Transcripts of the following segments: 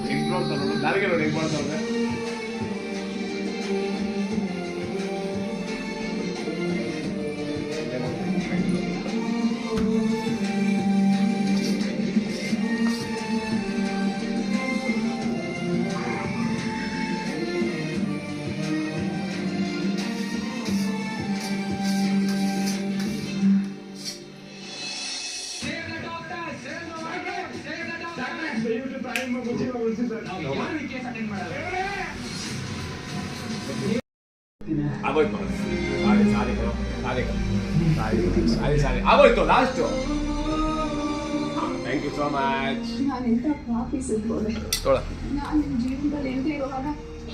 ಹೆಂಗ್ ನೋಡ್ತಾರ ನನಗೆ ನೋಡಿ ಹೆಂಗ್ ಮಾಡ್ತಾವ್ರೆ. ಆಗೋಯ್ತು ಸಾರಿ ಆಗೋಯ್ತು last. Thank you so much. ನಾನೆಂತ ಪಾಪಿ ಸಿಗ್ಬೋದೆ. ನಾನು ನಿಮ್ಮ ಜೀವನದಲ್ಲಿ ಇಲ್ಲದೆ ಇರುವಾಗ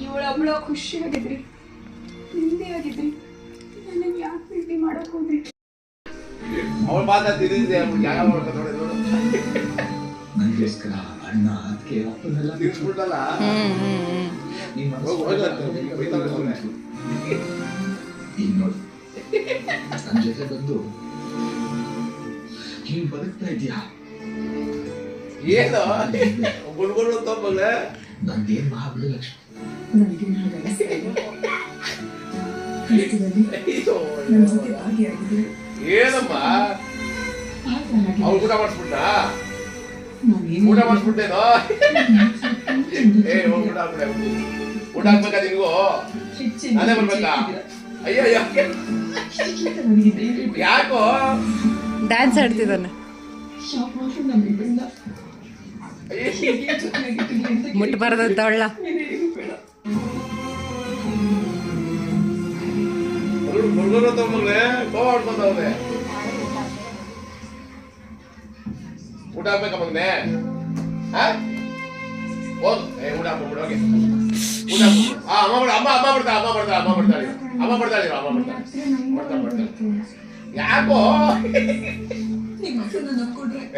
ಇವಳೊಬ್ಬಳು ಖುಷಿಯಾಗಿದ್ರಿ, ನೆಮ್ಮದಿಯಾಗಿದ್ರಿ. ನನಗೆ ಯಾಕೆ ಪ್ರೀತಿ ಮಾಡಕ್ ಹೋದ್ರಿ? ಅವಳು ಮಾತಾಡ್ತಿದ್ದೆ ಜಾಗ ಮಾಡ್ಕೊಂಡು ನೋಡು ನನಗೋಸ್ಕರ ಅಣ್ಣ ಅದಕ್ಕೆ ಅಪ್ಪನೆಲ್ಲ ತಿರ್ಸ್ಬಿಟ್ಟಲ್ಲ. ಈಗ ನೋಡಿ ನನ್ನ ಜೊತೆ ಬಂದು ನೀನು ಬದುಕ್ತಾ ಇದೀಯಾ? ಏನು ಗುಡ್ಗುಡು ತಪ್ಪಲ್ಲ. ನಂದೇನ್ ಮಹಾಬಲಿ ಲಕ್ಷ್ಮಿ. ನನಗೆ ಏನಮ್ಮ ಅವ್ರು ಊಟ ಮಾಡಿಸ್ಬಿಟ್ಟ? ಊಟ ಮಾಡಿಸ್ಬಿಟ್ಟೇನೋ? ಊಟ ಹಾಕ್ಬಿಡ. ಊಟ ಹಾಕ್ಬೇಕಾ ನಿನ್ಗೂ? ನಾನೇ ಬರ್ಬೇಕಾ? ಅಯ್ಯೋ ಯಾಕೋ ಡ್ಯಾನ್ಸ್ ಆಡ್ತಿದ್ದಾನೆ. ಮುಟ್ಬಾರ್ದಂತ ಒಳ್ಳ ಹುಡುಗರು ತಗೊಂಡ್ರೆ ಕೋವ ಆಡ್ಕೊಂಡವ್ರೆ. ಊಟ ಹಾಕ್ಬೇಕಾ ಮಗನೆ? ಹೋಗು ಊಟ ಹಾಕ್ಬಿಡು. ಹೋಗಿ ಊಟ ಅಮ್ಮ ಬರ್ತಾಳೆ. ಯಾಕೋ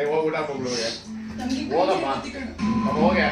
ಹೋಗಿ ಊಟ ಹಾಕ್ಬಿಡು. ಹೋಗಮ್ಮ ಹೋಗೆ